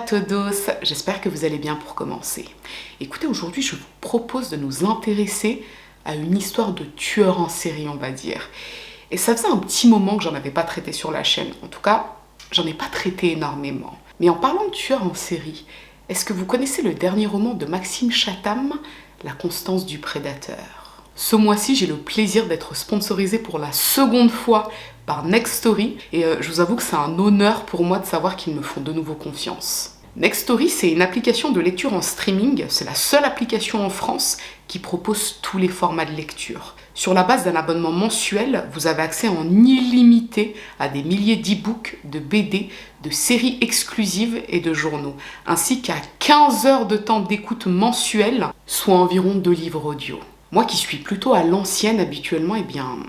todos, j'espère que vous allez bien pour commencer. Écoutez, aujourd'hui je vous propose de nous intéresser à une histoire de tueur en série, on va dire. Et ça faisait un petit moment que j'en avais pas traité sur la chaîne, en tout cas, j'en ai pas traité énormément. Mais en parlant de tueur en série, est-ce que vous connaissez le dernier roman de Maxime Chatham, La constance du prédateur ? Ce mois-ci, j'ai le plaisir d'être sponsorisée pour la seconde fois par Nextory et je vous avoue que c'est un honneur pour moi de savoir qu'ils me font de nouveau confiance. Nextory, c'est une application de lecture en streaming, c'est la seule application en France qui propose tous les formats de lecture. Sur la base d'un abonnement mensuel, vous avez accès en illimité à des milliers d'e-books, de BD, de séries exclusives et de journaux, ainsi qu'à 15 heures de temps d'écoute mensuel, soit environ 2 livres audio. Moi qui suis plutôt à l'ancienne habituellement,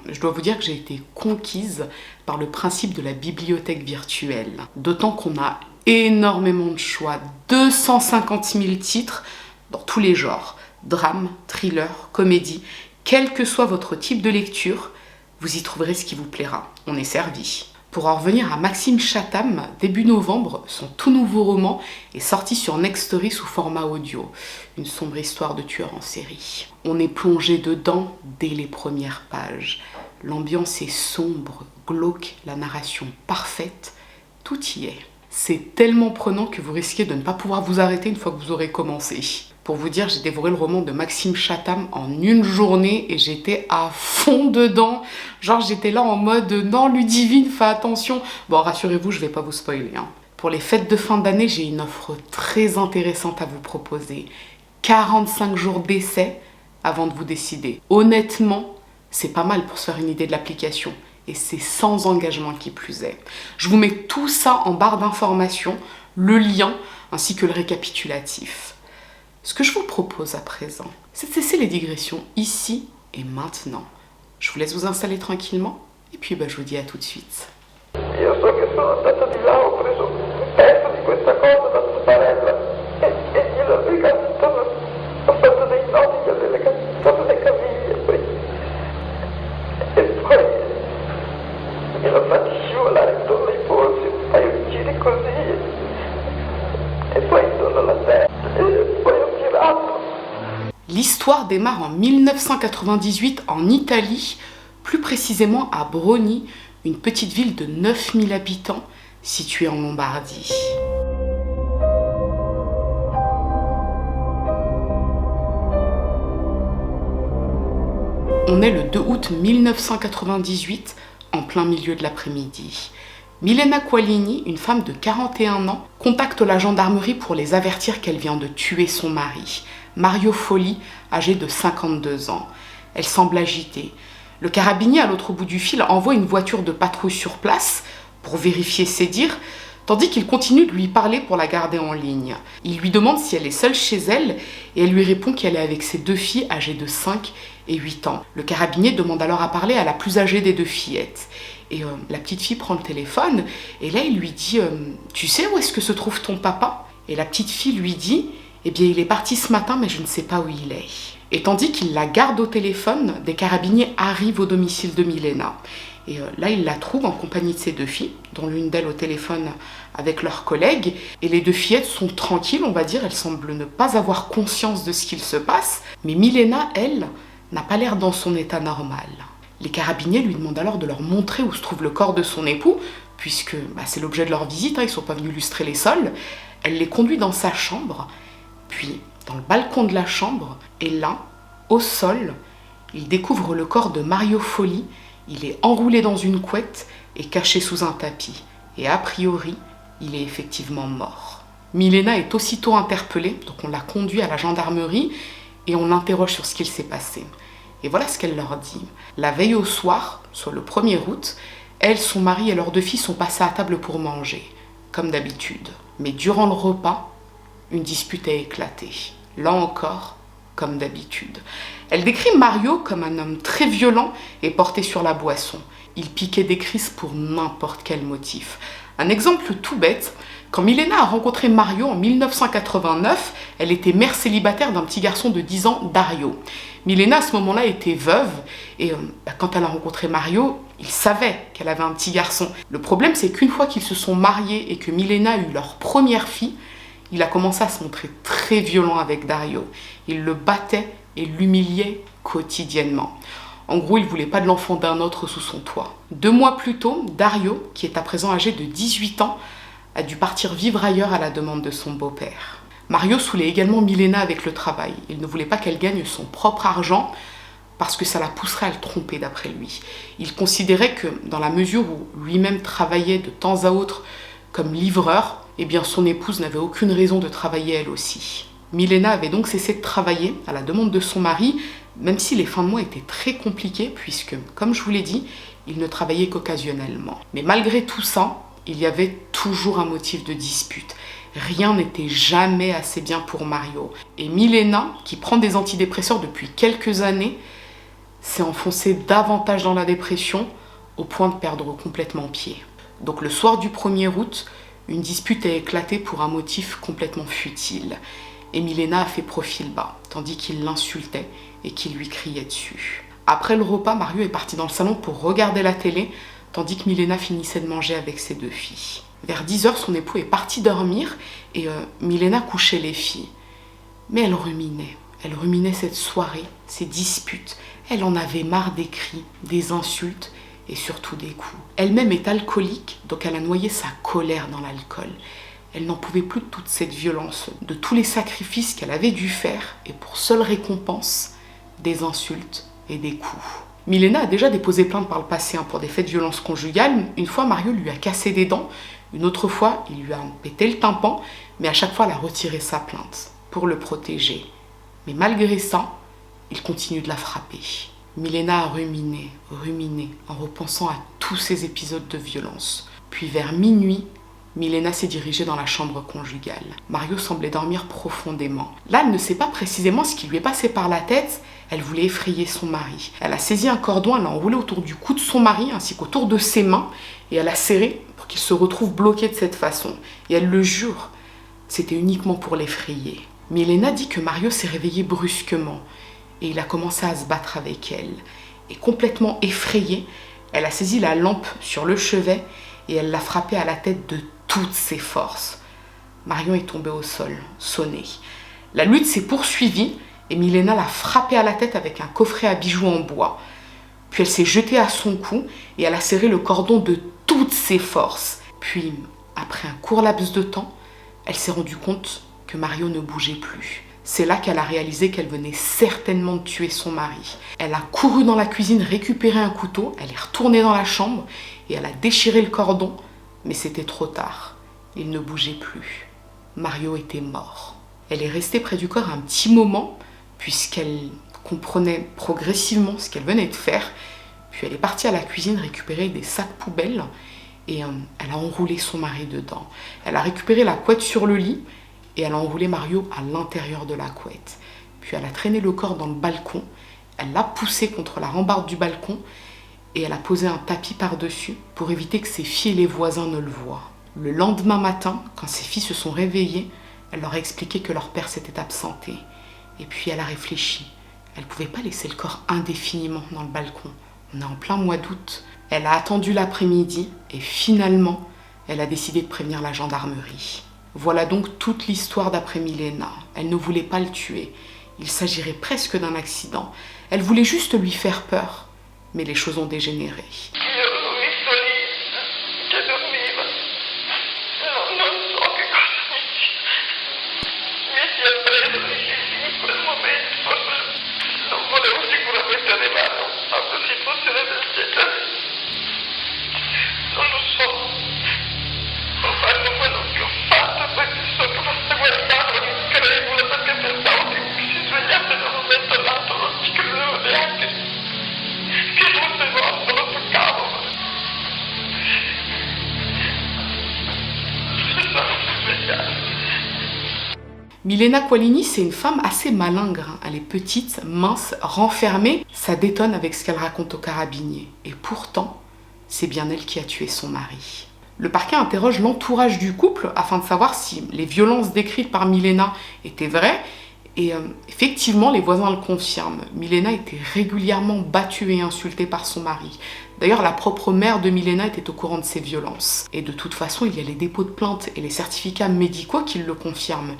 je dois vous dire que j'ai été conquise par le principe de la bibliothèque virtuelle. D'autant qu'on a énormément de choix, 250 000 titres dans tous les genres, drame, thriller, comédie, quel que soit votre type de lecture, vous y trouverez ce qui vous plaira. On est servi. Pour en revenir à Maxime Chatham, début novembre, son tout nouveau roman est sorti sur Nextory sous format audio. Une sombre histoire de tueur en série. On est plongé dedans dès les premières pages. L'ambiance est sombre, glauque, la narration parfaite, tout y est. C'est tellement prenant que vous risquez de ne pas pouvoir vous arrêter une fois que vous aurez commencé. Pour vous dire, j'ai dévoré le roman de Maxime Chatham en une journée et j'étais à fond dedans. Genre, j'étais là en mode « Non, Ludivine, fais attention !» Bon, rassurez-vous, je vais pas vous spoiler. Pour les fêtes de fin d'année, j'ai une offre très intéressante à vous proposer. 45 jours d'essai avant de vous décider. Honnêtement, c'est pas mal pour se faire une idée de l'application. Et c'est sans engagement qui plus est. Je vous mets tout ça en barre d'informations, le lien ainsi que le récapitulatif. Ce que je vous propose à présent, c'est de cesser les digressions ici et maintenant. Je vous laisse vous installer tranquillement et puis je vous dis à tout de suite. Io so che sono stata di là, ho preso pezzo di questa cosa da tua sorella e gliel'ho legato, ho fatto dei nodi, gliel'ho legato le caviglie e poi gliel'ho fatto scivolare intorno ai polsi, un paio di giri così e poi intorno alla testa e poi ho tirato. L'histoire démarre en 1998 en Italie, plus précisément à Broni, une petite ville de 9000 habitants située en Lombardie. On est le 2 août 1998, en plein milieu de l'après-midi. Milena Qualini, une femme de 41 ans, contacte la gendarmerie pour les avertir qu'elle vient de tuer son mari, Mario Folli, âgé de 52 ans. Elle semble agitée. Le carabinier à l'autre bout du fil envoie une voiture de patrouille sur place pour vérifier ses dires, tandis qu'il continue de lui parler pour la garder en ligne. Il lui demande si elle est seule chez elle et elle lui répond qu'elle est avec ses 2 filles âgées de 5 et 8 ans. Le carabinier demande alors à parler à la plus âgée des 2 fillettes. Et la petite fille prend le téléphone et là il lui dit « Tu sais où est-ce que se trouve ton papa ?» Et la petite fille lui dit « Eh bien il est parti ce matin mais je ne sais pas où il est. » Et tandis qu'il la garde au téléphone, des carabiniers arrivent au domicile de Milena. Et là, ils la trouvent en compagnie de ses 2 filles, dont l'une d'elles au téléphone avec leurs collègues. Et les 2 fillettes sont tranquilles, on va dire, elles semblent ne pas avoir conscience de ce qu'il se passe. Mais Milena, elle, n'a pas l'air dans son état normal. Les carabiniers lui demandent alors de leur montrer où se trouve le corps de son époux, puisque c'est l'objet de leur visite, ils ne sont pas venus lustrer les sols. Elle les conduit dans sa chambre, puis dans le balcon de la chambre, et là, au sol, il découvre le corps de Mario Folli. Il est enroulé dans une couette et caché sous un tapis. Et a priori, il est effectivement mort. Milena est aussitôt interpellée, donc on la conduit à la gendarmerie et on l'interroge sur ce qu'il s'est passé. Et voilà ce qu'elle leur dit. La veille au soir, soit le 1er août, elle, son mari et leurs 2 filles sont passés à table pour manger, comme d'habitude. Mais durant le repas, une dispute a éclaté. Là encore, comme d'habitude. Elle décrit Mario comme un homme très violent et porté sur la boisson. Il piquait des crises pour n'importe quel motif. Un exemple tout bête, quand Milena a rencontré Mario en 1989, elle était mère célibataire d'un petit garçon de 10 ans, Dario. Milena, à ce moment-là, était veuve et quand elle a rencontré Mario, il savait qu'elle avait un petit garçon. Le problème, c'est qu'une fois qu'ils se sont mariés et que Milena a eu leur première fille, il a commencé à se montrer très violent avec Dario. Il le battait et l'humiliait quotidiennement. En gros, il ne voulait pas de l'enfant d'un autre sous son toit. 2 mois plus tôt, Dario, qui est à présent âgé de 18 ans, a dû partir vivre ailleurs à la demande de son beau-père. Mario saoulait également Milena avec le travail. Il ne voulait pas qu'elle gagne son propre argent parce que ça la pousserait à le tromper d'après lui. Il considérait que dans la mesure où lui-même travaillait de temps à autre comme livreur, eh bien son épouse n'avait aucune raison de travailler elle aussi. Milena avait donc cessé de travailler à la demande de son mari, même si les fins de mois étaient très compliquées puisque, comme je vous l'ai dit, il ne travaillait qu'occasionnellement. Mais malgré tout ça, il y avait toujours un motif de dispute. Rien n'était jamais assez bien pour Mario. Et Milena, qui prend des antidépresseurs depuis quelques années, s'est enfoncée davantage dans la dépression au point de perdre complètement pied. Donc le soir du 1er août, une dispute a éclaté pour un motif complètement futile. Et Milena a fait profil bas, tandis qu'il l'insultait et qu'il lui criait dessus. Après le repas, Mario est parti dans le salon pour regarder la télé, tandis que Milena finissait de manger avec ses 2 filles. Vers 10h, son époux est parti dormir et Milena couchait les filles. Mais elle ruminait cette soirée, ces disputes. Elle en avait marre des cris, des insultes et surtout des coups. Elle-même est alcoolique, donc elle a noyé sa colère dans l'alcool. Elle n'en pouvait plus de toute cette violence, de tous les sacrifices qu'elle avait dû faire et pour seule récompense, des insultes et des coups. Milena a déjà déposé plainte par le passé pour des faits de violence conjugale. Une fois, Mario lui a cassé des dents. Une autre fois, il lui a pété le tympan. Mais à chaque fois, elle a retiré sa plainte pour le protéger. Mais malgré ça, il continue de la frapper. Milena a ruminé, en repensant à tous ces épisodes de violence. Puis vers minuit, Milena s'est dirigée dans la chambre conjugale. Mario semblait dormir profondément. Là, elle ne sait pas précisément ce qui lui est passé par la tête. Elle voulait effrayer son mari. Elle a saisi un cordon, elle l'a enroulé autour du cou de son mari ainsi qu'autour de ses mains et elle a serré pour qu'il se retrouve bloqué de cette façon. Et elle le jure, c'était uniquement pour l'effrayer. Milena dit que Mario s'est réveillé brusquement et il a commencé à se battre avec elle. Et complètement effrayée, elle a saisi la lampe sur le chevet et elle l'a frappé à la tête de toutes ses forces. Mario est tombé au sol, sonné. La lutte s'est poursuivie et Milena l'a frappé à la tête avec un coffret à bijoux en bois. Puis elle s'est jetée à son cou et elle a serré le cordon de toutes ses forces. Puis, après un court laps de temps, elle s'est rendue compte que Mario ne bougeait plus. C'est là qu'elle a réalisé qu'elle venait certainement de tuer son mari. Elle a couru dans la cuisine récupérer un couteau, elle est retournée dans la chambre et elle a déchiré le cordon, mais c'était trop tard. Il ne bougeait plus. Mario était mort. Elle est restée près du corps un petit moment, puisqu'elle comprenait progressivement ce qu'elle venait de faire. Puis elle est partie à la cuisine récupérer des sacs poubelles et elle a enroulé son mari dedans. Elle a récupéré la couette sur le lit et elle a enroulé Mario à l'intérieur de la couette. Puis elle a traîné le corps dans le balcon, elle l'a poussé contre la rambarde du balcon et elle a posé un tapis par-dessus pour éviter que ses filles et les voisins ne le voient. Le lendemain matin, quand ses filles se sont réveillées, elle leur a expliqué que leur père s'était absenté. Et puis elle a réfléchi. Elle ne pouvait pas laisser le corps indéfiniment dans le balcon. On est en plein mois d'août. Elle a attendu l'après-midi et finalement, elle a décidé de prévenir la gendarmerie. Voilà donc toute l'histoire d'après Milena. Elle ne voulait pas le tuer. Il s'agirait presque d'un accident. Elle voulait juste lui faire peur. Mais les choses ont dégénéré. Milena Qualini, c'est une femme assez malingre. Elle est petite, mince, renfermée. Ça détonne avec ce qu'elle raconte aux carabiniers. Et pourtant, c'est bien elle qui a tué son mari. Le parquet interroge l'entourage du couple afin de savoir si les violences décrites par Milena étaient vraies. Et effectivement, les voisins le confirment. Milena était régulièrement battue et insultée par son mari. D'ailleurs, la propre mère de Milena était au courant de ces violences. Et de toute façon, il y a les dépôts de plainte et les certificats médicaux qui le confirment.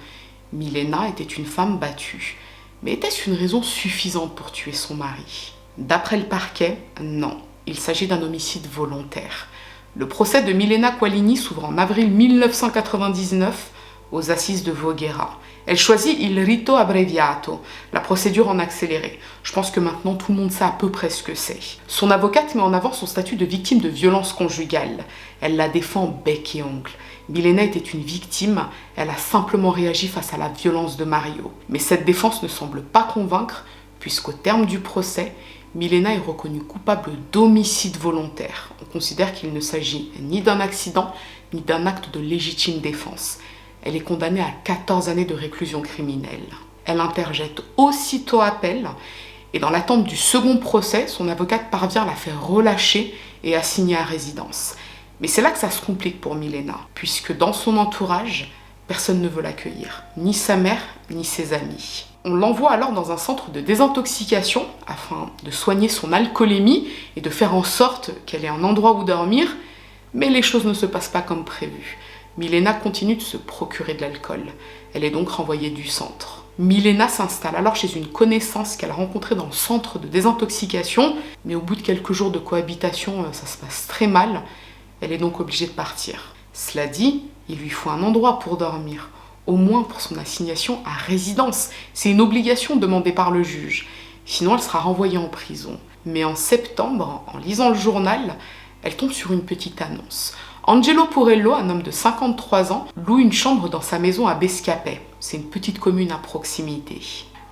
Milena était une femme battue. Mais était-ce une raison suffisante pour tuer son mari? D'après le parquet, non. Il s'agit d'un homicide volontaire. Le procès de Milena Qualini s'ouvre en avril 1999 aux assises de Voghera. Elle choisit il rito abbreviato, la procédure en accéléré. Je pense que maintenant tout le monde sait à peu près ce que c'est. Son avocate met en avant son statut de victime de violence conjugale. Elle la défend bec et ongle. Milena était une victime, elle a simplement réagi face à la violence de Mario. Mais cette défense ne semble pas convaincre, puisqu'au terme du procès, Milena est reconnue coupable d'homicide volontaire. On considère qu'il ne s'agit ni d'un accident, ni d'un acte de légitime défense. Elle est condamnée à 14 années de réclusion criminelle. Elle interjette aussitôt appel, et dans l'attente du second procès, son avocate parvient à la faire relâcher et assigner à résidence. Mais c'est là que ça se complique pour Milena, puisque dans son entourage, personne ne veut l'accueillir, ni sa mère, ni ses amis. On l'envoie alors dans un centre de désintoxication afin de soigner son alcoolémie et de faire en sorte qu'elle ait un endroit où dormir, mais les choses ne se passent pas comme prévu. Milena continue de se procurer de l'alcool. Elle est donc renvoyée du centre. Milena s'installe alors chez une connaissance qu'elle a rencontrée dans le centre de désintoxication, mais au bout de quelques jours de cohabitation, ça se passe très mal. Elle est donc obligée de partir. Cela dit, il lui faut un endroit pour dormir, au moins pour son assignation à résidence. C'est une obligation demandée par le juge. Sinon, elle sera renvoyée en prison. Mais en septembre, en lisant le journal, elle tombe sur une petite annonce. Angelo Porello, un homme de 53 ans, loue une chambre dans sa maison à Bescapè. C'est une petite commune à proximité.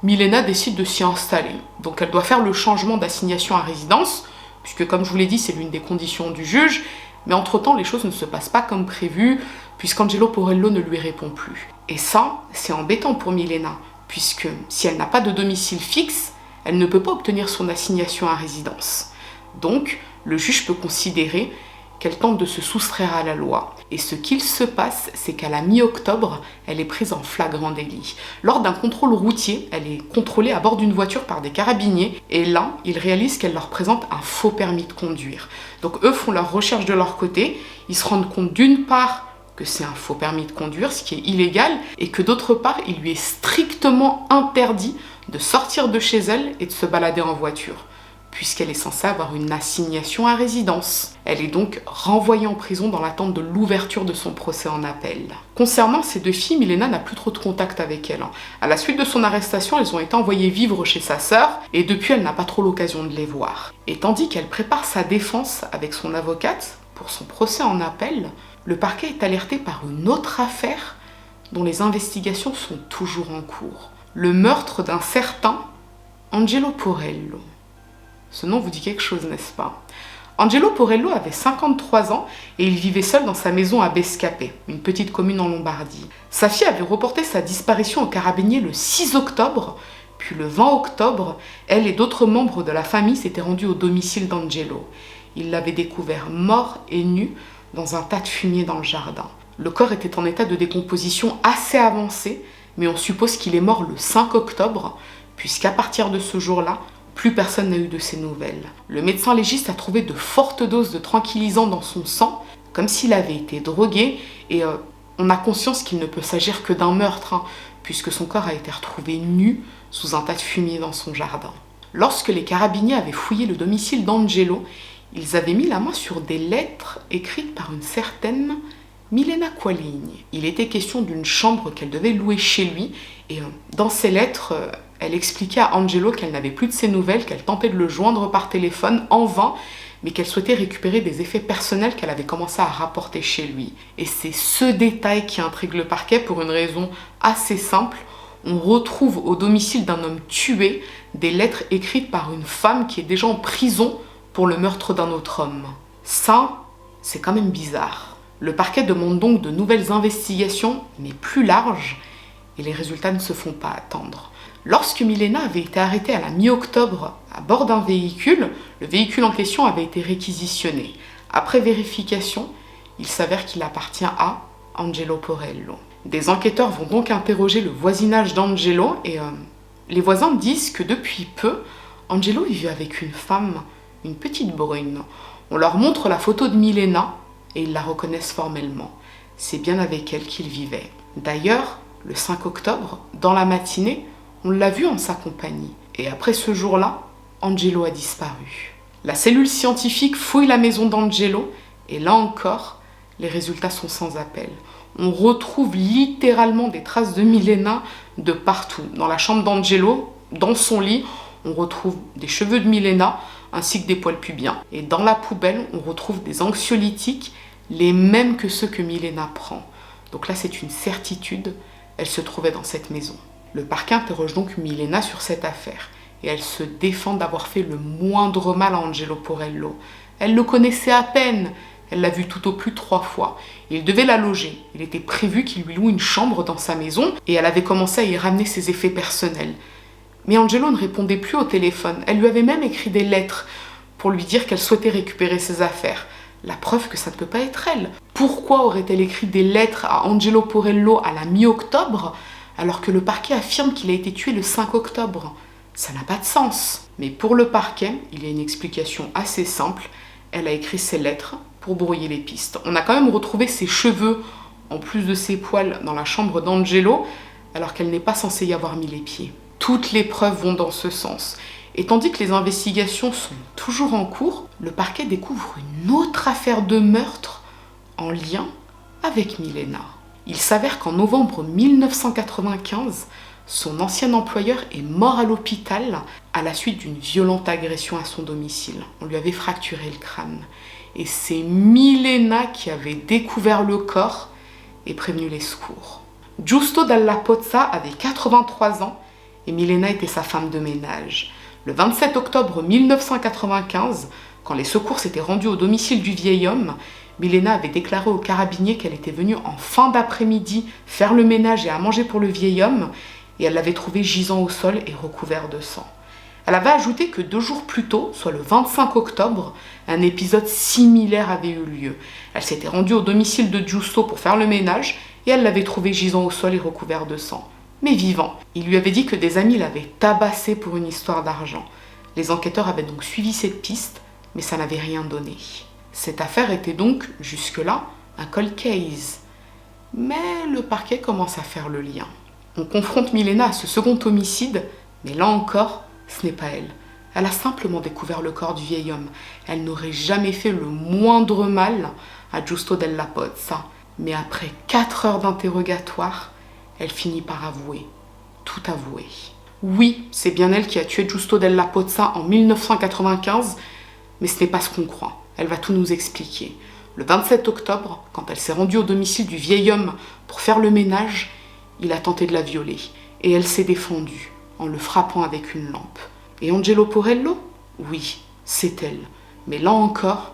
Milena décide de s'y installer. Donc elle doit faire le changement d'assignation à résidence, puisque comme je vous l'ai dit, c'est l'une des conditions du juge. Mais entre-temps, les choses ne se passent pas comme prévu, puisqu'Angelo Porello ne lui répond plus. Et ça, c'est embêtant pour Milena, puisque si elle n'a pas de domicile fixe, elle ne peut pas obtenir son assignation à résidence. Donc, le juge peut considérer qu'elle tente de se soustraire à la loi. Et ce qu'il se passe, c'est qu'à la mi-octobre, elle est prise en flagrant délit. Lors d'un contrôle routier, elle est contrôlée à bord d'une voiture par des carabiniers, et là, ils réalisent qu'elle leur présente un faux permis de conduire. Donc eux font leur recherche de leur côté, ils se rendent compte d'une part que c'est un faux permis de conduire, ce qui est illégal, et que d'autre part, il lui est strictement interdit de sortir de chez elle et de se balader en voiture, puisqu'elle est censée avoir une assignation à résidence. Elle est donc renvoyée en prison dans l'attente de l'ouverture de son procès en appel. Concernant ces deux filles, Milena n'a plus trop de contact avec elles. À la suite de son arrestation, elles ont été envoyées vivre chez sa sœur, et depuis, elle n'a pas trop l'occasion de les voir. Et tandis qu'elle prépare sa défense avec son avocate pour son procès en appel, le parquet est alerté par une autre affaire dont les investigations sont toujours en cours. Le meurtre d'un certain Angelo Porello. Ce nom vous dit quelque chose, n'est-ce pas? Angelo Porello avait 53 ans et il vivait seul dans sa maison à Bescapè, une petite commune en Lombardie. Sa fille avait reporté sa disparition aux carabiniers le 6 octobre, puis le 20 octobre, elle et d'autres membres de la famille s'étaient rendus au domicile d'Angelo. Ils l'avaient découvert mort et nu dans un tas de fumier dans le jardin. Le corps était en état de décomposition assez avancé, mais on suppose qu'il est mort le 5 octobre, puisqu'à partir de ce jour-là, plus personne n'a eu de ses nouvelles. Le médecin légiste a trouvé de fortes doses de tranquillisants dans son sang, comme s'il avait été drogué, et on a conscience qu'il ne peut s'agir que d'un meurtre, puisque son corps a été retrouvé nu sous un tas de fumier dans son jardin. Lorsque les carabiniers avaient fouillé le domicile d'Angelo, ils avaient mis la main sur des lettres écrites par une certaine Milena Qualini. Il était question d'une chambre qu'elle devait louer chez lui, et dans ces lettres, elle expliquait à Angelo qu'elle n'avait plus de ses nouvelles, qu'elle tentait de le joindre par téléphone en vain, mais qu'elle souhaitait récupérer des effets personnels qu'elle avait commencé à rapporter chez lui. Et c'est ce détail qui intrigue le parquet pour une raison assez simple. On retrouve au domicile d'un homme tué des lettres écrites par une femme qui est déjà en prison pour le meurtre d'un autre homme. Ça, c'est quand même bizarre. Le parquet demande donc de nouvelles investigations, mais plus larges, et les résultats ne se font pas attendre. Lorsque Milena avait été arrêtée à la mi-octobre à bord d'un véhicule, le véhicule en question avait été réquisitionné. Après vérification, il s'avère qu'il appartient à Angelo Porello. Des enquêteurs vont donc interroger le voisinage d'Angelo et les voisins disent que depuis peu, Angelo vivait avec une femme, une petite brune. On leur montre la photo de Milena et ils la reconnaissent formellement. C'est bien avec elle qu'ils vivaient. D'ailleurs, le 5 octobre, dans la matinée, on l'a vue en sa compagnie. Et après ce jour-là, Angelo a disparu. La cellule scientifique fouille la maison d'Angelo et là encore, les résultats sont sans appel. On retrouve littéralement des traces de Milena de partout. Dans la chambre d'Angelo, dans son lit, on retrouve des cheveux de Milena ainsi que des poils pubiens. Et dans la poubelle, on retrouve des anxiolytiques, les mêmes que ceux que Milena prend. Donc là, c'est une certitude, elle se trouvait dans cette maison. Le parquet interroge donc Milena sur cette affaire et elle se défend d'avoir fait le moindre mal à Angelo Porello. Elle le connaissait à peine, elle l'a vu tout au plus 3 fois. Il devait la loger, il était prévu qu'il lui loue une chambre dans sa maison et elle avait commencé à y ramener ses effets personnels. Mais Angelo ne répondait plus au téléphone, elle lui avait même écrit des lettres pour lui dire qu'elle souhaitait récupérer ses affaires. La preuve que ça ne peut pas être elle. Pourquoi aurait-elle écrit des lettres à Angelo Porello à la mi-octobre alors que le parquet affirme qu'il a été tué le 5 octobre? Ça n'a pas de sens. Mais pour le parquet, il y a une explication assez simple. Elle a écrit ces lettres pour brouiller les pistes. On a quand même retrouvé ses cheveux, en plus de ses poils, dans la chambre d'Angelo, alors qu'elle n'est pas censée y avoir mis les pieds. Toutes les preuves vont dans ce sens. Et tandis que les investigations sont toujours en cours, le parquet découvre une autre affaire de meurtre en lien avec Milena. Il s'avère qu'en novembre 1995, son ancien employeur est mort à l'hôpital à la suite d'une violente agression à son domicile. On lui avait fracturé le crâne. Et c'est Milena qui avait découvert le corps et prévenu les secours. Giusto Della Pozza avait 83 ans et Milena était sa femme de ménage. Le 27 octobre 1995, quand les secours s'étaient rendus au domicile du vieil homme, Milena avait déclaré aux carabiniers qu'elle était venue en fin d'après-midi faire le ménage et à manger pour le vieil homme, et elle l'avait trouvé gisant au sol et recouvert de sang. Elle avait ajouté que 2 jours plus tôt, soit le 25 octobre, un épisode similaire avait eu lieu. Elle s'était rendue au domicile de Giusto pour faire le ménage, et elle l'avait trouvé gisant au sol et recouvert de sang. Mais vivant. Il lui avait dit que des amis l'avaient tabassé pour une histoire d'argent. Les enquêteurs avaient donc suivi cette piste, mais ça n'avait rien donné. Cette affaire était donc, jusque-là, un cold case. Mais le parquet commence à faire le lien. On confronte Milena à ce second homicide, mais là encore, ce n'est pas elle. Elle a simplement découvert le corps du vieil homme. Elle n'aurait jamais fait le moindre mal à Giusto Della Pozza. Mais après 4 heures d'interrogatoire, elle finit par avouer. Tout avouer. Oui, c'est bien elle qui a tué Giusto Della Pozza en 1995, mais ce n'est pas ce qu'on croit. Elle va tout nous expliquer. Le 27 octobre, quand elle s'est rendue au domicile du vieil homme pour faire le ménage, il a tenté de la violer. Et elle s'est défendue en le frappant avec une lampe. Et Angelo Porello? Oui, c'est elle. Mais là encore,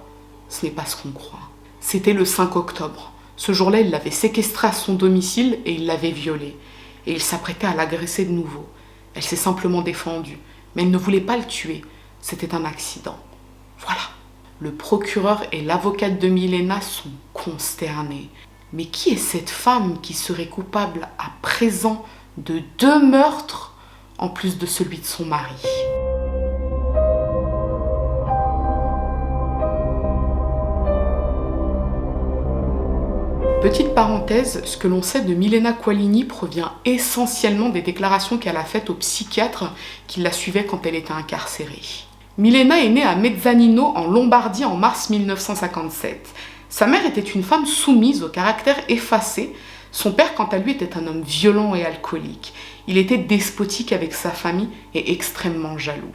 ce n'est pas ce qu'on croit. C'était le 5 octobre. Ce jour-là, il l'avait séquestrée à son domicile et il l'avait violée. Et il s'apprêtait à l'agresser de nouveau. Elle s'est simplement défendue. Mais elle ne voulait pas le tuer. C'était un accident. Voilà. Le procureur et l'avocate de Milena sont consternés. Mais qui est cette femme qui serait coupable à présent de 2 meurtres en plus de celui de son mari? Petite parenthèse, ce que l'on sait de Milena Qualini provient essentiellement des déclarations qu'elle a faites au psychiatre qui la suivait quand elle était incarcérée. Milena est née à Mezzanino en Lombardie en mars 1957. Sa mère était une femme soumise au caractère effacé. Son père, quant à lui, était un homme violent et alcoolique. Il était despotique avec sa famille et extrêmement jaloux.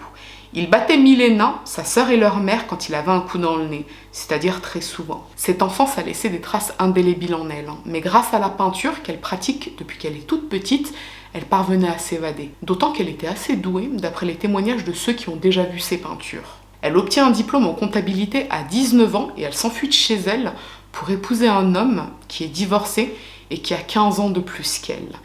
Il battait Milena, sa sœur et leur mère quand il avait un coup dans le nez, c'est-à-dire très souvent. Cette enfance a laissé des traces indélébiles en elle, mais grâce à la peinture qu'elle pratique depuis qu'elle est toute petite, elle parvenait à s'évader. D'autant qu'elle était assez douée, d'après les témoignages de ceux qui ont déjà vu ses peintures. Elle obtient un diplôme en comptabilité à 19 ans et elle s'enfuit de chez elle pour épouser un homme qui est divorcé et qui a 15 ans de plus qu'elle.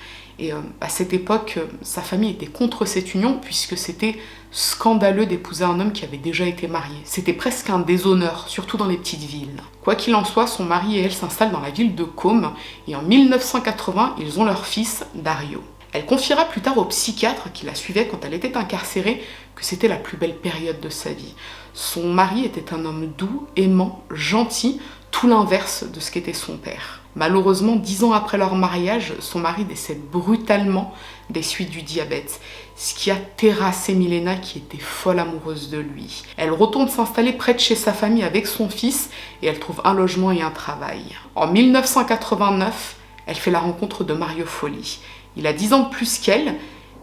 Et à cette époque, sa famille était contre cette union puisque c'était scandaleux d'épouser un homme qui avait déjà été marié. C'était presque un déshonneur, surtout dans les petites villes. Quoi qu'il en soit, son mari et elle s'installent dans la ville de Côme et en 1980, ils ont leur fils, Dario. Elle confiera plus tard au psychiatre qui la suivait quand elle était incarcérée que c'était la plus belle période de sa vie. Son mari était un homme doux, aimant, gentil, tout l'inverse de ce qu'était son père. Malheureusement, 10 ans après leur mariage, son mari décède brutalement des suites du diabète, ce qui a terrassé Milena qui était folle amoureuse de lui. Elle retourne s'installer près de chez sa famille avec son fils et elle trouve un logement et un travail. En 1989, elle fait la rencontre de Mario Folli. Il a 10 ans de plus qu'elle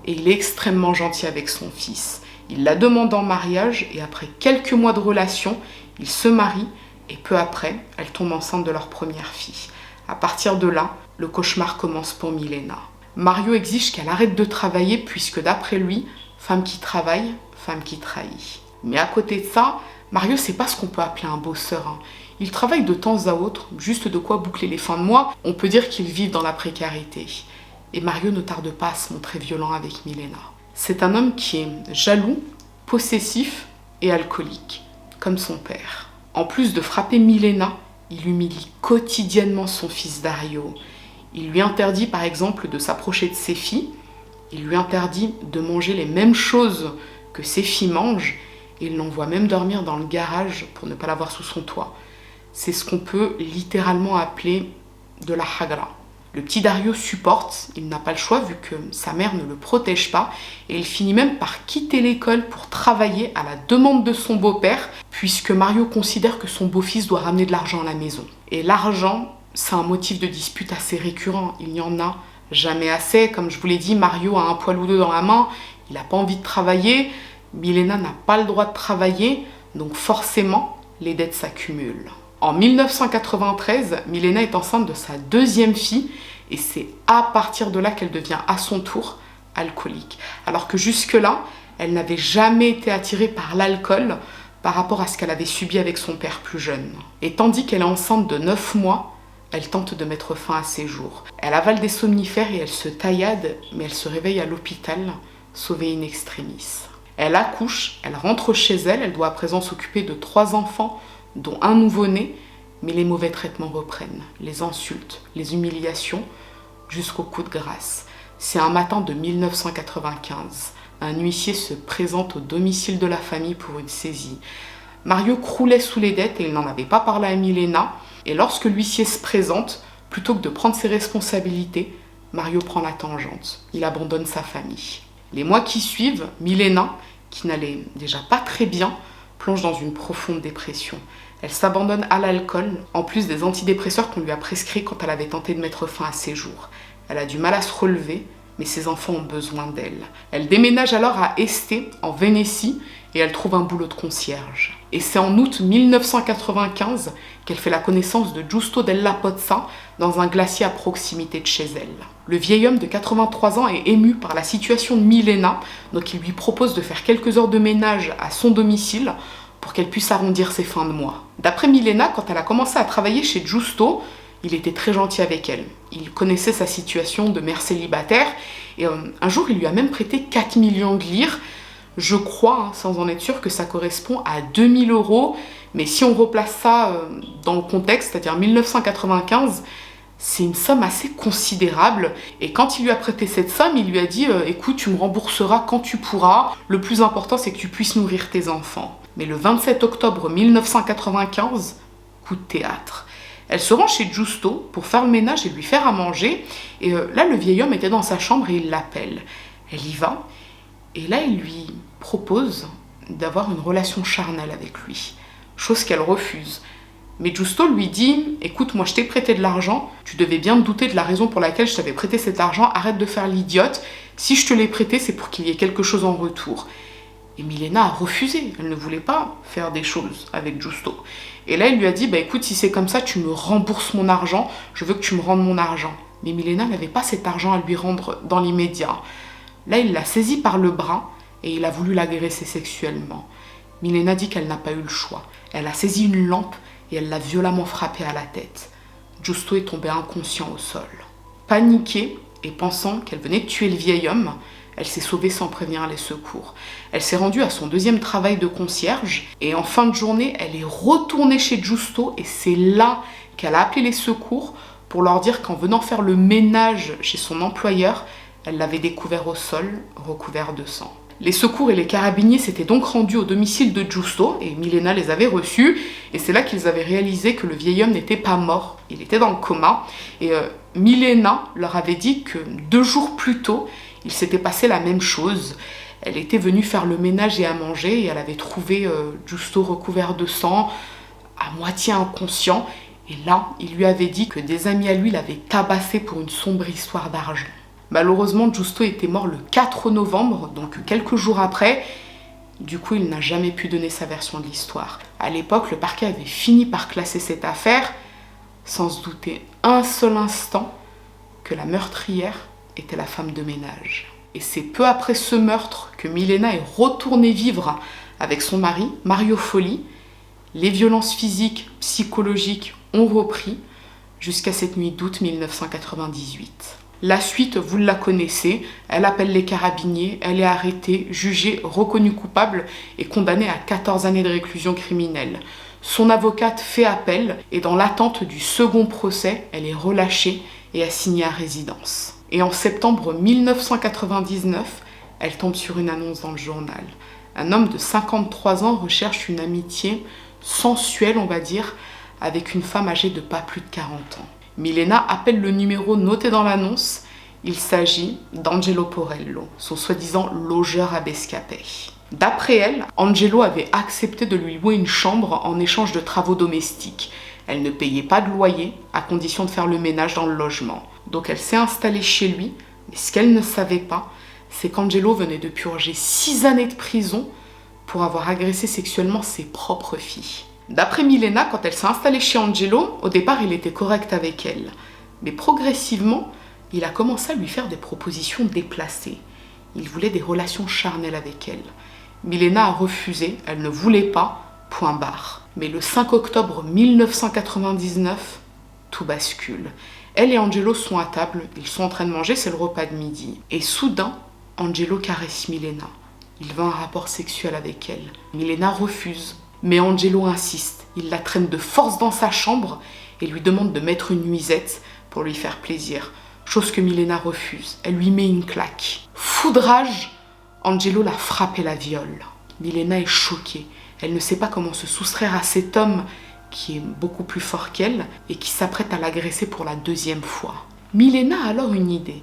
et il est extrêmement gentil avec son fils. Il la demande en mariage et après quelques mois de relation, ils se marient et peu après, elle tombe enceinte de leur première fille. À partir de là, le cauchemar commence pour Milena. Mario exige qu'elle arrête de travailler puisque d'après lui, femme qui travaille, femme qui trahit. Mais à côté de ça, Mario c'est pas ce qu'on peut appeler un bosseur. Hein. Il travaille de temps à autre, juste de quoi boucler les fins de mois. On peut dire qu'ils vivent dans la précarité. Et Mario ne tarde pas à se montrer violent avec Milena. C'est un homme qui est jaloux, possessif et alcoolique, comme son père. En plus de frapper Milena, il humilie quotidiennement son fils Dario. Il lui interdit par exemple de s'approcher de ses filles, il lui interdit de manger les mêmes choses que ses filles mangent, et il l'envoie même dormir dans le garage pour ne pas l'avoir sous son toit. C'est ce qu'on peut littéralement appeler de la hagra. Le petit Dario supporte, il n'a pas le choix vu que sa mère ne le protège pas et il finit même par quitter l'école pour travailler à la demande de son beau-père puisque Mario considère que son beau-fils doit ramener de l'argent à la maison. Et l'argent, c'est un motif de dispute assez récurrent, il n'y en a jamais assez. Comme je vous l'ai dit, Mario a un poil ou deux dans la main, il n'a pas envie de travailler, Milena n'a pas le droit de travailler, donc forcément, les dettes s'accumulent. En 1993, Milena est enceinte de sa deuxième fille et c'est à partir de là qu'elle devient à son tour alcoolique. Alors que jusque-là, elle n'avait jamais été attirée par l'alcool par rapport à ce qu'elle avait subi avec son père plus jeune. Et tandis qu'elle est enceinte de 9 mois, elle tente de mettre fin à ses jours. Elle avale des somnifères et elle se taillade, mais elle se réveille à l'hôpital, sauvée in extremis. Elle accouche, elle rentre chez elle, elle doit à présent s'occuper de 3 enfants, dont un nouveau-né, mais les mauvais traitements reprennent, les insultes, les humiliations, jusqu'au coup de grâce. C'est un matin de 1995. Un huissier se présente au domicile de la famille pour une saisie. Mario croulait sous les dettes et il n'en avait pas parlé à Milena. Et lorsque l'huissier se présente, plutôt que de prendre ses responsabilités, Mario prend la tangente. Il abandonne sa famille. Les mois qui suivent, Milena, qui n'allait déjà pas très bien, plonge dans une profonde dépression. Elle s'abandonne à l'alcool, en plus des antidépresseurs qu'on lui a prescrits quand elle avait tenté de mettre fin à ses jours. Elle a du mal à se relever, mais ses enfants ont besoin d'elle. Elle déménage alors à Este, en Vénétie, et elle trouve un boulot de concierge. Et c'est en août 1995 qu'elle fait la connaissance de Giusto Della Pozza dans un glacier à proximité de chez elle. Le vieil homme de 83 ans est ému par la situation de Milena, donc il lui propose de faire quelques heures de ménage à son domicile pour qu'elle puisse arrondir ses fins de mois. D'après Milena, quand elle a commencé à travailler chez Giusto, il était très gentil avec elle. Il connaissait sa situation de mère célibataire et un jour il lui a même prêté 4 millions de lire. Je crois, sans en être sûre, que ça correspond à 2000 €, mais si on replace ça dans le contexte, c'est-à-dire 1995, c'est une somme assez considérable. Et quand il lui a prêté cette somme, il lui a dit « Écoute, tu me rembourseras quand tu pourras. Le plus important, c'est que tu puisses nourrir tes enfants. » Mais le 27 octobre 1995, coup de théâtre. Elle se rend chez Giusto pour faire le ménage et lui faire à manger. Et là, le vieil homme était dans sa chambre et il l'appelle. Elle y va. Et là, il lui propose d'avoir une relation charnelle avec lui. Chose qu'elle refuse. Mais Giusto lui dit « Écoute, moi je t'ai prêté de l'argent, tu devais bien te douter de la raison pour laquelle je t'avais prêté cet argent, arrête de faire l'idiote. Si je te l'ai prêté, c'est pour qu'il y ait quelque chose en retour. » Et Milena a refusé, elle ne voulait pas faire des choses avec Giusto. Et là, il lui a dit « Écoute, si c'est comme ça, tu me rembourses mon argent, je veux que tu me rendes mon argent. » Mais Milena n'avait pas cet argent à lui rendre dans l'immédiat. Là, il l'a saisie par le bras et il a voulu l'agresser sexuellement. Milena dit qu'elle n'a pas eu le choix. Elle a saisi une lampe et elle l'a violemment frappé à la tête. Giusto est tombé inconscient au sol. Paniquée et pensant qu'elle venait de tuer le vieil homme, elle s'est sauvée sans prévenir les secours. Elle s'est rendue à son deuxième travail de concierge et en fin de journée, elle est retournée chez Giusto et c'est là qu'elle a appelé les secours pour leur dire qu'en venant faire le ménage chez son employeur, Elle l'avait découvert au sol, recouvert de sang. Les secours et les carabiniers s'étaient donc rendus au domicile de Giusto et Milena les avait reçus. Et c'est là qu'ils avaient réalisé que le vieil homme n'était pas mort, il était dans le coma. Et Milena leur avait dit que 2 jours plus tôt, il s'était passé la même chose. Elle était venue faire le ménage et à manger et elle avait trouvé Giusto recouvert de sang, à moitié inconscient. Et là, il lui avait dit que des amis à lui l'avaient tabassé pour une sombre histoire d'argent. Malheureusement, Giusto était mort le 4 novembre, donc quelques jours après. Du coup, il n'a jamais pu donner sa version de l'histoire. À l'époque, le parquet avait fini par classer cette affaire, sans se douter un seul instant que la meurtrière était la femme de ménage. Et c'est peu après ce meurtre que Milena est retournée vivre avec son mari, Mario Folli. Les violences physiques, psychologiques ont repris jusqu'à cette nuit d'août 1998. La suite, vous la connaissez, elle appelle les carabiniers, elle est arrêtée, jugée, reconnue coupable et condamnée à 14 années de réclusion criminelle. Son avocate fait appel et dans l'attente du second procès, elle est relâchée et assignée à résidence. Et en septembre 1999, elle tombe sur une annonce dans le journal. Un homme de 53 ans recherche une amitié sensuelle, on va dire, avec une femme âgée de pas plus de 40 ans. Milena appelle le numéro noté dans l'annonce. Il s'agit d'Angelo Porello, son soi-disant logeur à Bescapè. D'après elle, Angelo avait accepté de lui louer une chambre en échange de travaux domestiques. Elle ne payait pas de loyer, à condition de faire le ménage dans le logement. Donc elle s'est installée chez lui, mais ce qu'elle ne savait pas, c'est qu'Angelo venait de purger 6 années de prison pour avoir agressé sexuellement ses propres filles. D'après Milena, quand elle s'est installée chez Angelo, au départ il était correct avec elle. Mais progressivement, il a commencé à lui faire des propositions déplacées. Il voulait des relations charnelles avec elle. Milena a refusé, elle ne voulait pas, point barre. Mais le 5 octobre 1999, tout bascule. Elle et Angelo sont à table, ils sont en train de manger, c'est le repas de midi. Et soudain, Angelo caresse Milena. Il veut un rapport sexuel avec elle. Milena refuse. Mais Angelo insiste, il la traîne de force dans sa chambre et lui demande de mettre une nuisette pour lui faire plaisir. Chose que Milena refuse, elle lui met une claque. Fou de rage, Angelo la frappe et la viole. Milena est choquée, elle ne sait pas comment se soustraire à cet homme qui est beaucoup plus fort qu'elle et qui s'apprête à l'agresser pour la 2e fois. Milena a alors une idée,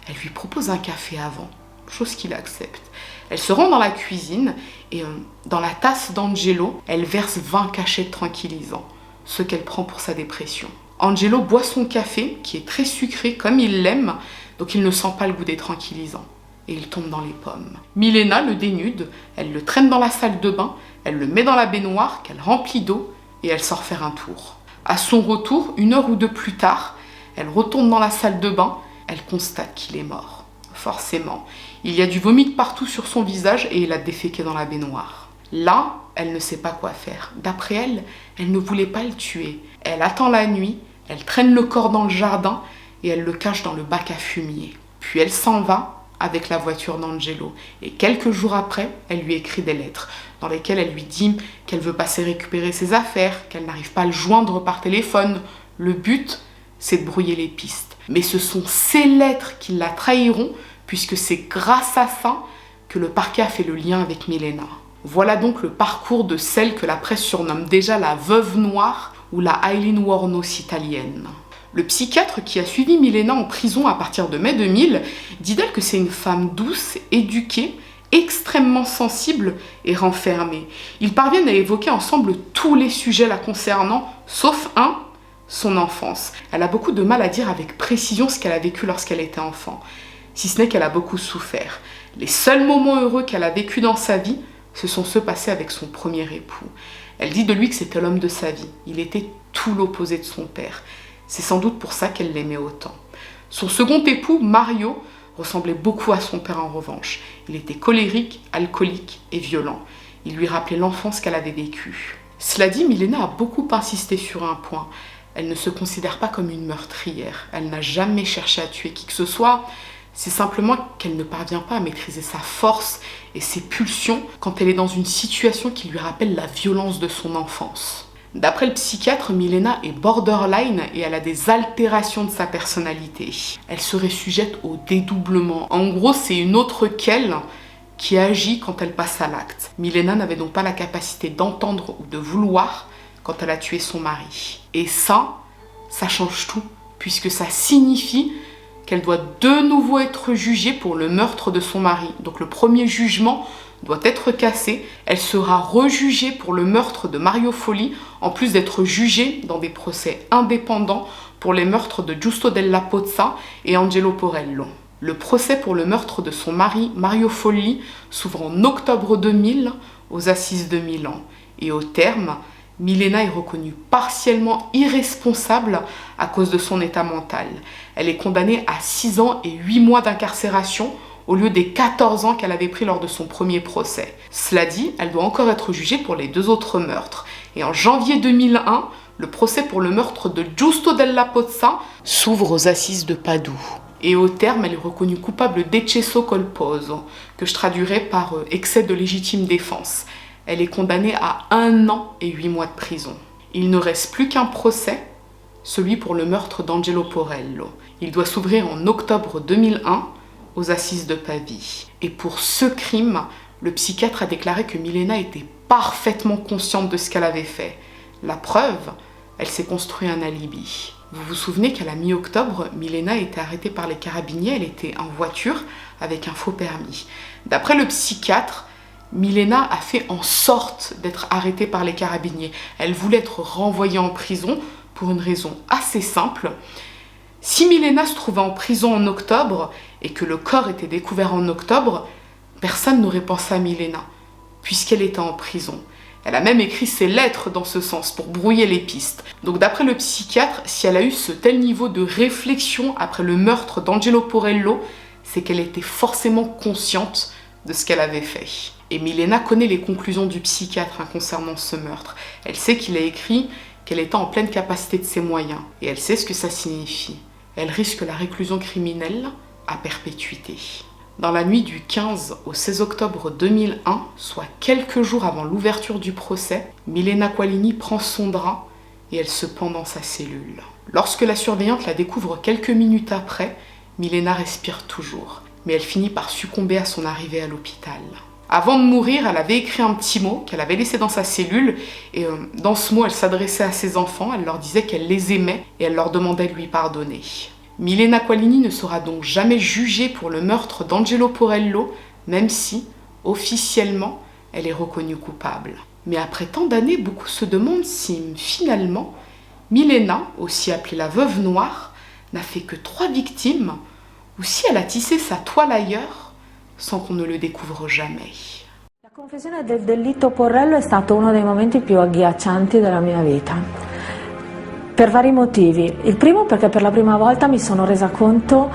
elle lui propose un café avant, chose qu'il accepte. Elle se rend dans la cuisine et dans la tasse d'Angelo, elle verse 20 cachets de tranquillisants, ce qu'elle prend pour sa dépression. Angelo boit son café, qui est très sucré comme il l'aime, donc il ne sent pas le goût des tranquillisants. Et il tombe dans les pommes. Milena le dénude, elle le traîne dans la salle de bain, elle le met dans la baignoire qu'elle remplit d'eau et elle sort faire un tour. À son retour, 1 heure ou 2 plus tard, elle retourne dans la salle de bain, elle constate qu'il est mort. Forcément. Il y a du vomi de partout sur son visage et il a déféqué dans la baignoire. Là, elle ne sait pas quoi faire. D'après elle, elle ne voulait pas le tuer. Elle attend la nuit, elle traîne le corps dans le jardin et elle le cache dans le bac à fumier. Puis elle s'en va avec la voiture d'Angelo. Et quelques jours après, elle lui écrit des lettres dans lesquelles elle lui dit qu'elle veut passer récupérer ses affaires, qu'elle n'arrive pas à le joindre par téléphone. Le but, c'est de brouiller les pistes. Mais ce sont ces lettres qui la trahiront, puisque c'est grâce à ça que le parquet a fait le lien avec Milena. Voilà donc le parcours de celle que la presse surnomme déjà la veuve noire ou la Aileen Wuornos italienne. Le psychiatre qui a suivi Milena en prison à partir de mai 2000 dit d'elle que c'est une femme douce, éduquée, extrêmement sensible et renfermée. Ils parviennent à évoquer ensemble tous les sujets la concernant, sauf un, son enfance. Elle a beaucoup de mal à dire avec précision ce qu'elle a vécu lorsqu'elle était enfant, si ce n'est qu'elle a beaucoup souffert. Les seuls moments heureux qu'elle a vécus dans sa vie, ce sont ceux passés avec son premier époux. Elle dit de lui que c'était l'homme de sa vie. Il était tout l'opposé de son père. C'est sans doute pour ça qu'elle l'aimait autant. Son second époux, Mario, ressemblait beaucoup à son père en revanche. Il était colérique, alcoolique et violent. Il lui rappelait l'enfance qu'elle avait vécue. Cela dit, Milena a beaucoup insisté sur un point. Elle ne se considère pas comme une meurtrière. Elle n'a jamais cherché à tuer qui que ce soit. C'est simplement qu'elle ne parvient pas à maîtriser sa force et ses pulsions quand elle est dans une situation qui lui rappelle la violence de son enfance. D'après le psychiatre, Milena est borderline et elle a des altérations de sa personnalité. Elle serait sujette au dédoublement. En gros, c'est une autre qu'elle qui agit quand elle passe à l'acte. Milena n'avait donc pas la capacité d'entendre ou de vouloir quand elle a tué son mari. Et ça change tout, puisque ça signifie qu'elle doit de nouveau être jugée pour le meurtre de son mari. Donc le premier jugement doit être cassé. Elle sera rejugée pour le meurtre de Mario Folli, en plus d'être jugée dans des procès indépendants pour les meurtres de Giusto Della Pozza et Angelo Porello. Le procès pour le meurtre de son mari, Mario Folli, s'ouvre en octobre 2000 aux Assises de Milan. Et au terme, Milena est reconnue partiellement irresponsable à cause de son état mental. Elle est condamnée à 6 ans et 8 mois d'incarcération au lieu des 14 ans qu'elle avait pris lors de son premier procès. Cela dit, elle doit encore être jugée pour les 2 autres meurtres. Et en janvier 2001, le procès pour le meurtre de Giusto Della Pozza s'ouvre aux Assises de Padoue. Et au terme, elle est reconnue coupable d'eccesso colposo, que je traduirais par excès de légitime défense. Elle est condamnée à 1 an et 8 mois de prison. Il ne reste plus qu'un procès, celui pour le meurtre d'Angelo Porello. Il doit s'ouvrir en octobre 2001 aux Assises de Pavie. Et pour ce crime, le psychiatre a déclaré que Milena était parfaitement consciente de ce qu'elle avait fait. La preuve, elle s'est construit un alibi. Vous vous souvenez qu'à la mi-octobre, Milena a été arrêtée par les carabiniers, elle était en voiture avec un faux permis. D'après le psychiatre, Milena a fait en sorte d'être arrêtée par les carabiniers. Elle voulait être renvoyée en prison pour une raison assez simple. Si Milena se trouvait en prison en octobre et que le corps était découvert en octobre, personne n'aurait pensé à Milena, puisqu'elle était en prison. Elle a même écrit ses lettres dans ce sens pour brouiller les pistes. Donc d'après le psychiatre, si elle a eu ce tel niveau de réflexion après le meurtre d'Angelo Porello, c'est qu'elle était forcément consciente de ce qu'elle avait fait. Et Milena connaît les conclusions du psychiatre concernant ce meurtre. Elle sait qu'il a écrit qu'elle était en pleine capacité de ses moyens. Et elle sait ce que ça signifie. Elle risque la réclusion criminelle à perpétuité. Dans la nuit du 15 au 16 octobre 2001, soit quelques jours avant l'ouverture du procès, Milena Qualini prend son drap et elle se pend dans sa cellule. Lorsque la surveillante la découvre quelques minutes après, Milena respire toujours, mais elle finit par succomber à son arrivée à l'hôpital. Avant de mourir, elle avait écrit un petit mot qu'elle avait laissé dans sa cellule et dans ce mot, elle s'adressait à ses enfants, elle leur disait qu'elle les aimait et elle leur demandait de lui pardonner. Milena Qualini ne sera donc jamais jugée pour le meurtre d'Angelo Porello, même si, officiellement, elle est reconnue coupable. Mais après tant d'années, beaucoup se demandent si, finalement, Milena, aussi appelée la veuve noire, n'a fait que 3 victimes, ou si elle a tissé sa toile ailleurs, sans qu'on ne le découvre jamais. La confessione del delitto Porello è stato uno dei momenti più agghiaccianti della mia vita. Per vari motivi. Il primo perché per la prima volta mi sono resa conto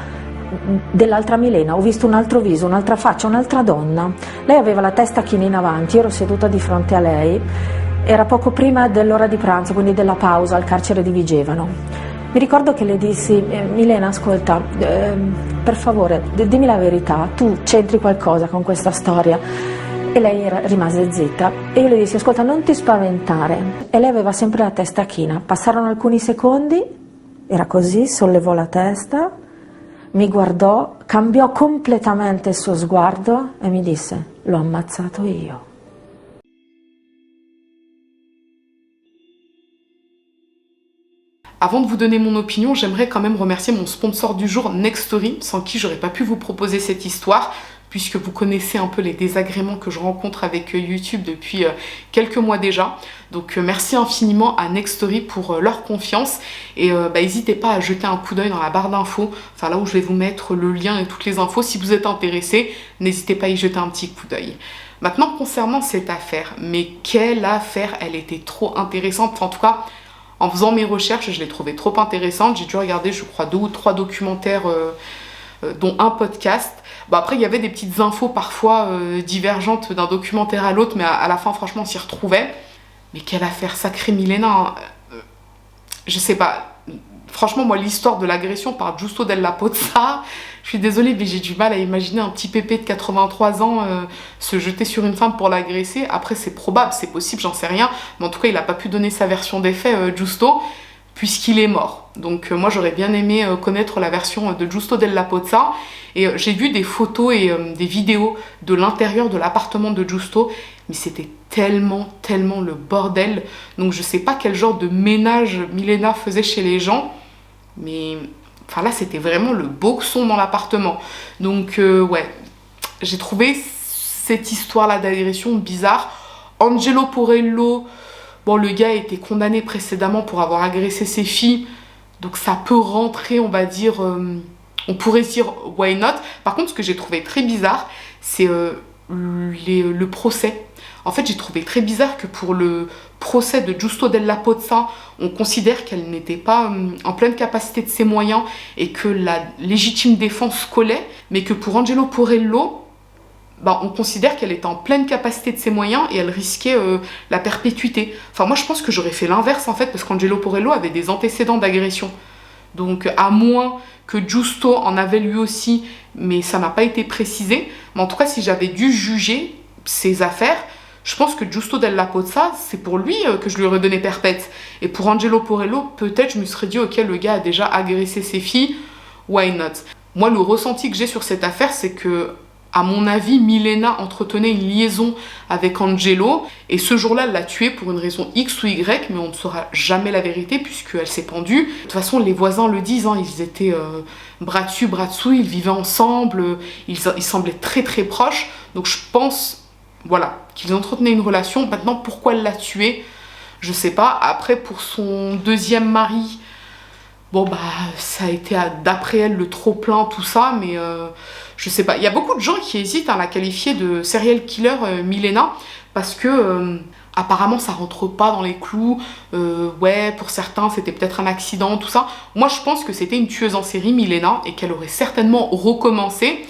dell'altra Milena, ho visto un altro viso, un'altra faccia, un'altra donna. Lei aveva la testa china in avanti, io ero seduta di fronte a lei, era poco prima dell'ora di pranzo, quindi della pausa al carcere di Vigevano. Mi ricordo che le dissi, Milena ascolta, per favore dimmi la verità, tu c'entri qualcosa con questa storia? E lei rimase zitta e io le dissi ascolta non ti spaventare e lei aveva sempre la testa china. Passarono alcuni secondi, era così, sollevò la testa, mi guardò, cambiò completamente il suo sguardo e mi disse l'ho ammazzato io. Avant de vous donner mon opinion, j'aimerais quand même remercier mon sponsor du jour, Nextory, sans qui j'aurais pas pu vous proposer cette histoire, puisque vous connaissez un peu les désagréments que je rencontre avec YouTube depuis quelques mois déjà. Donc merci infiniment à Nextory pour leur confiance et n'hésitez pas à jeter un coup d'œil dans la barre d'infos, enfin là où je vais vous mettre le lien et toutes les infos. Si vous êtes intéressé, n'hésitez pas à y jeter un petit coup d'œil. Maintenant, concernant cette affaire, mais quelle affaire, elle était trop intéressante, enfin, en tout cas, en faisant mes recherches, je l'ai trouvée trop intéressante. J'ai dû regarder, je crois, 2 ou 3 documentaires, dont un podcast. Bon, après, il y avait des petites infos parfois divergentes d'un documentaire à l'autre, mais à la fin, franchement, on s'y retrouvait. Mais quelle affaire, sacrée Milena. Je sais pas. Franchement, moi, l'histoire de l'agression par Giusto Della Pozza, suis désolée, mais j'ai du mal à imaginer un petit pépé de 83 ans se jeter sur une femme pour l'agresser. Après, c'est probable, c'est possible, j'en sais rien. Mais en tout cas, il n'a pas pu donner sa version des faits, Giusto, puisqu'il est mort. Donc moi, j'aurais bien aimé connaître la version de Giusto Della Pozza. Et j'ai vu des photos et des vidéos de l'intérieur de l'appartement de Giusto, mais c'était tellement le bordel. Donc je sais pas quel genre de ménage Milena faisait chez les gens, mais enfin là c'était vraiment le boxon dans l'appartement. Donc ouais, j'ai trouvé cette histoire-là d'agression bizarre. Angelo Porello, bon, le gars a été condamné précédemment pour avoir agressé ses filles, donc ça peut rentrer, on va dire... on pourrait se dire why not. Par contre, ce que j'ai trouvé très bizarre, c'est le procès. En fait, j'ai trouvé très bizarre que pour le procès de Giusto Della Pozza, on considère qu'elle n'était pas en pleine capacité de ses moyens et que la légitime défense collait, mais que pour Angelo Porello, on considère qu'elle était en pleine capacité de ses moyens et elle risquait la perpétuité. Enfin, moi, je pense que j'aurais fait l'inverse, en fait, parce qu'Angelo Porello avait des antécédents d'agression. Donc, à moins que Giusto en avait lui aussi, mais ça n'a pas été précisé. Mais en tout cas, si j'avais dû juger ces affaires, je pense que Giusto Della Pozza, c'est pour lui que je lui aurais donné perpète. Et pour Angelo Porello, peut-être je me serais dit, ok, le gars a déjà agressé ses filles, why not? Moi, le ressenti que j'ai sur cette affaire, c'est que, à mon avis, Milena entretenait une liaison avec Angelo, et ce jour-là, elle l'a tué pour une raison X ou Y, mais on ne saura jamais la vérité puisqu'elle s'est pendue. De toute façon, les voisins le disent, hein, ils étaient bras dessus, bras dessous, ils vivaient ensemble, ils semblaient très proches, donc je pense, voilà, qu'ils entretenaient une relation. Maintenant, pourquoi elle l'a tué, je sais pas. Après, pour son deuxième mari, bon ça a été d'après elle le trop-plein, tout ça, mais je sais pas. Il y a beaucoup de gens qui hésitent à la qualifier de serial killer Milena, parce que apparemment ça rentre pas dans les clous. Ouais, pour certains c'était peut-être un accident, tout ça. Moi je pense que c'était une tueuse en série, Milena, et qu'elle aurait certainement recommencé.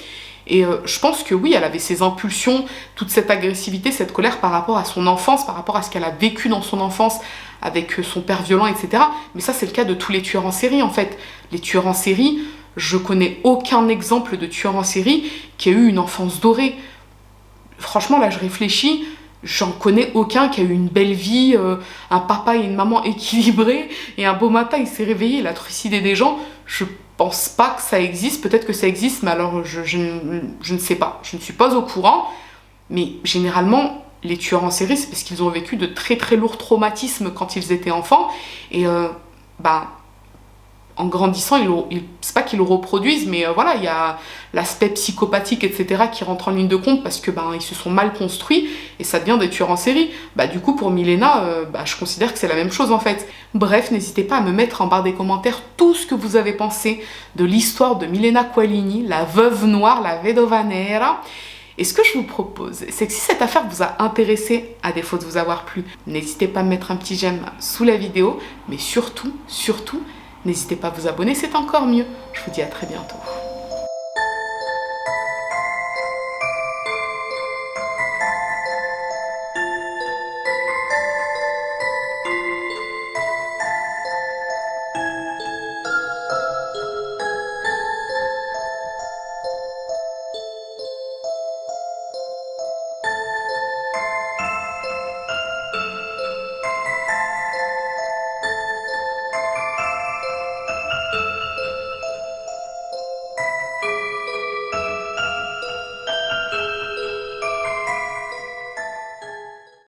Et je pense que oui, elle avait ses impulsions, toute cette agressivité, cette colère par rapport à son enfance, par rapport à ce qu'elle a vécu dans son enfance avec son père violent, etc. Mais ça, c'est le cas de tous les tueurs en série, en fait. Les tueurs en série, je connais aucun exemple de tueur en série qui a eu une enfance dorée. Franchement, là, je réfléchis, j'en connais aucun qui a eu une belle vie, un papa et une maman équilibrés, et un beau matin, il s'est réveillé, il a trucidé des gens. Je pense pas que ça existe, peut-être que ça existe, mais alors je ne sais pas, je ne suis pas au courant. Mais généralement, les tueurs en série, c'est parce qu'ils ont vécu de très lourds traumatismes quand ils étaient enfants, et en grandissant, c'est pas qu'ils le reproduisent, mais voilà, il y a l'aspect psychopathique, etc. qui rentre en ligne de compte parce que ils se sont mal construits et ça devient des tueurs en série. Du coup, pour Milena, je considère que c'est la même chose en fait. Bref, n'hésitez pas à me mettre en barre des commentaires tout ce que vous avez pensé de l'histoire de Milena Qualini, la veuve noire, la vedova nera. Et ce que je vous propose, c'est que si cette affaire vous a intéressé, à défaut de vous avoir plu, n'hésitez pas à mettre un petit j'aime sous la vidéo, mais surtout, n'hésitez pas à vous abonner, c'est encore mieux. Je vous dis à très bientôt.